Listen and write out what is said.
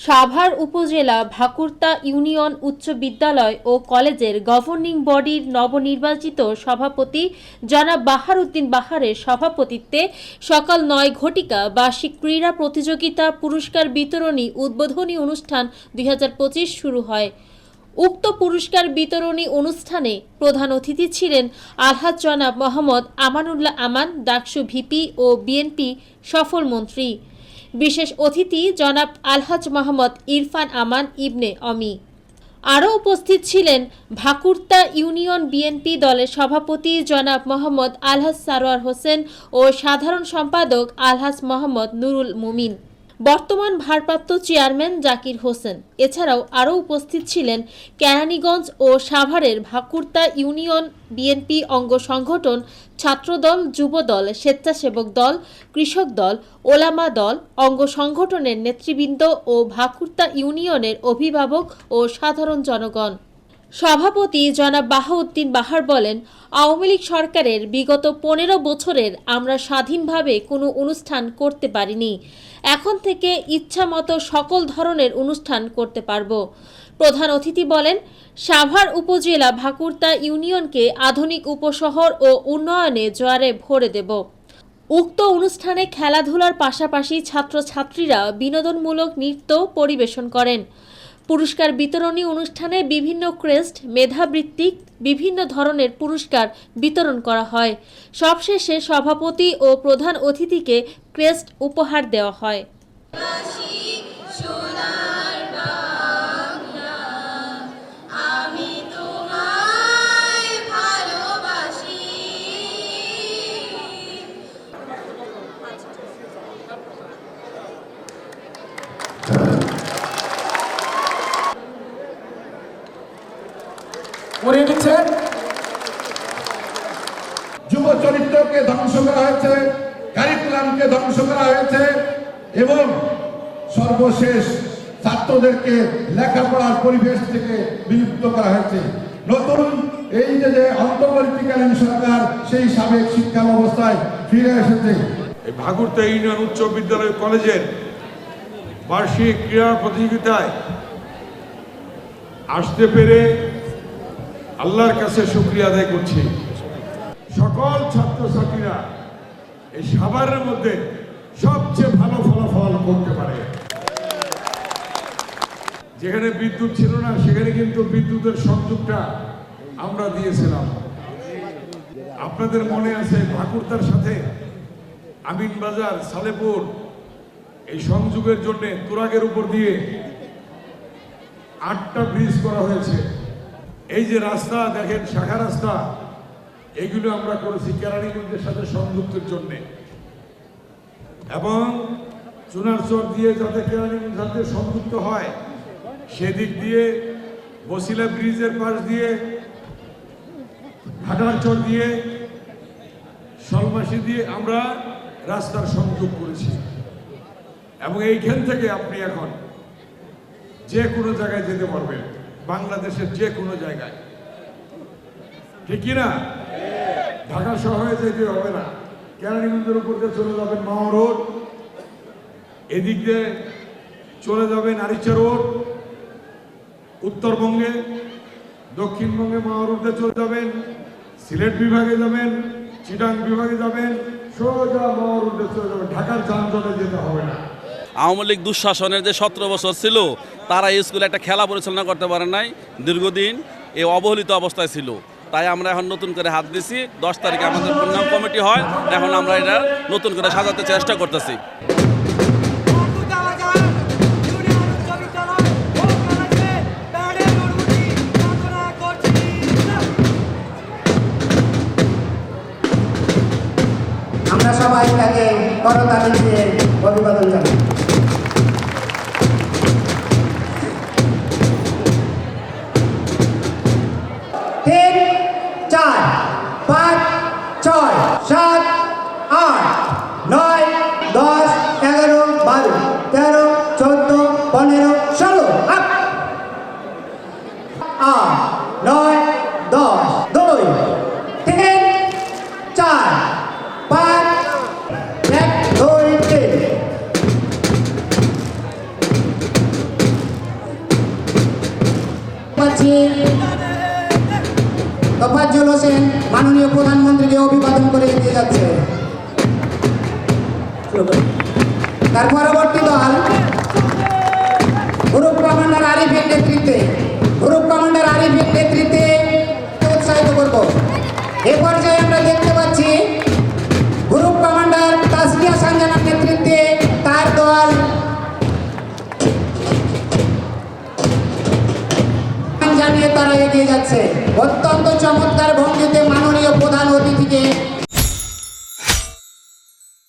সাভার উপজেলা ভাকুরতা ইউনিয়ন উচ্চ বিদ্যালয় ও কলেজের গভর্নিং বডির নবনির্বাচিত সভাপতি জনাব বাহার উদ্দিন বাহারের সভাপতিত্বে সকাল ৯ ঘটিকা বার্ষিক ক্রীড়া প্রতিযোগিতা পুরস্কার বিতরণী উদ্বোধনী অনুষ্ঠান ২০২৫ শুরু হয়। উক্ত পুরস্কার বিতরণী অনুষ্ঠানে প্রধান অতিথি ছিলেন আলহাজ জনাব মোহাম্মদ আমানুল্লাহ আমান, ডাকসু ভিপি ও বিএনপি সফল মন্ত্রী। বিশেষ অতিথি জনাব আলহাজ মোহাম্মদ ইরফান আমান ইবনে অমি। আরও উপস্থিত ছিলেন ভাকুরতা ইউনিয়ন বিএনপি দলের সভাপতি জনাব মোহাম্মদ আলহাজ সারোয়ার হোসেন ও সাধারণ সম্পাদক আলহাজ মোহাম্মদ নুরুল মুমিন, বর্তমান ভারপ্রাপ্ত চেয়ারম্যান জাকির হোসেন। এছাড়াও আরও উপস্থিত ছিলেন কেরানীগঞ্জ ও সাভারের ভাকুরতা ইউনিয়ন বিএনপি অঙ্গ সংগঠন, ছাত্রদল, যুবদল, স্বেচ্ছাসেবক দল, কৃষক দল, ওলামা দল, অঙ্গ সংগঠনের নেতৃবৃন্দ ও ভাকুরতা ইউনিয়নের অভিভাবক ও সাধারণ জনগণ। সভাপতি জনাব বাহাউদ্দিন বাহার বলেন, আওয়ামী লীগ সরকারের বিগত ১৫ বছরের আমরা স্বাধীনভাবে কোনো অনুষ্ঠান করতে পারিনি। এখন থেকে ইচ্ছামতো সকল ধরনের অনুষ্ঠান করতে পারব। প্রধান অতিথি বলেন, সাভার উপজেলা ভাকুরতা ইউনিয়নকে আধুনিক উপশহর ও উন্নয়নে জোয়ারে ভরে দেব। উক্ত অনুষ্ঠানে খেলাধুলার পাশাপাশি ছাত্রছাত্রীরা বিনোদনমূলক নৃত্য পরিবেশন করেন। পুরস্কার বিতরণী অনুষ্ঠানে বিভিন্ন ক্রেস্ট, মেধাবৃত্তিক বিভিন্ন ধরনের পুরস্কার বিতরণ করা হয়। সবশেষে সভাপতি ও প্রধান অতিথিকে ক্রেস্ট উপহার দেওয়া হয়। যুব চরিত্রকে ধ্বংস করা হয়েছে, কারিকুলামকে ধ্বংস করা হয়েছে এবং সর্বশেষ ছাত্রদেরকে লেখাপড়ার পরিবেশ থেকে বিলুপ্ত করা হয়েছে। নতুন এই যে অন্তর্বর্তীকালীন সরকার সেই সাবেক শিক্ষা ব্যবস্থায় ফিরে এসেছে। এই ভাকুরতা ইউনিয়ন উচ্চ বিদ্যালয় কলেজের বার্ষিক ক্রীড়া প্রতিযোগিতায় আসতে পেরে আল্লাহর কাছে শুকরিয়া আদায় করছি। সকল ছাত্রছাত্রীরা এই সাভারের মধ্যে সবচেয়ে ভালো ফলাফল করতে পারে। যেখানে বিদ্যুৎ ছিল না সেখানে কিন্তু বিদ্যুতের সংযোগটা আমরা দিয়েছিলাম। আপনাদের মনে আছে ভাকুরতার সাথে আমিনবাজার, সালেপুর এই সংযোগের জন্য তুরাগের উপর দিয়ে 8টা ব্রিজ করা হয়েছে। এই যে রাস্তা দেখেন, শাখা রাস্তা, এগুলো আমরা করেছি কেরানীগঞ্জের সাথে সংযুক্তের জন্য এবং চুনারচর দিয়ে যাতে কেরানীগঞ্জ সাথে সংযুক্ত হয় সেদিক দিয়ে বসিলা ব্রিজের পাশ দিয়ে, ঘাটারচর দিয়ে, সলমাসি দিয়ে আমরা রাস্তার সংযোগ করেছি এবং এইখান থেকে আপনি এখন যে কোনো জায়গায় যেতে পারবেন, বাংলাদেশের যে কোনো জায়গায়, ঠিক কিনা? ঢাকা শহরে যেতে হবে না, কেরানীগঞ্জের উপর দিয়ে চলে যাবেন মাও রোড, এদিক দিয়ে চলে যাবেন আরিচা রোড, উত্তরবঙ্গে, দক্ষিণবঙ্গে মাও রোড দিয়ে চলে যাবেন, সিলেট বিভাগে যাবেন, চিটাং বিভাগে যাবেন, সোজা মাও রোড দিয়ে চলে যাবেন। ঢাকার যানজটে যেতে হবে না। আওয়ামী লীগ দুঃশাসনের যে 17 বছর ছিল, তারা এই স্কুলে একটা খেলা পরিচালনা করতে পারে নাই, দীর্ঘদিন এই অবহেলিত অবস্থায় ছিল। তাই আমরা এখন নতুন করে হাত দিছি। 10 তারিখে আমাদের পূর্ণাঙ্গ কমিটি হয়, এখন আমরা এটা নতুন করে সাজাতে চেষ্টা করতেছি। আমরা সবাই তাকে করতালি দিয়ে অভিবাদন জানাই। 3, 4, 5, 6, 7, 8, 9, 10, 11, 12, 13, 14, 15, 16, 8, 9, 10, 2, 3, 4, 5, 1, 2, 3। পাচ্ছি তোফাজ্জল হোসেন মাননীয় প্রধানমন্ত্রীকে অভিবাদন করে এগিয়ে যাচ্ছে। তার পরবর্তী দল গ্রুপ কমান্ডার আরিফের নেতৃত্বে উৎসাহিত করব। এ পর্যায়ে আমরা দেখতে পাচ্ছি গ্রুপ কমান্ডার তাসলিয়া সানজানার নেতৃত্বে তার দল জানিয়ে তারা এগিয়ে যাচ্ছে। অত্যন্ত চমৎকার ভঙ্গিতে মাননীয় প্রধান অতিথিকে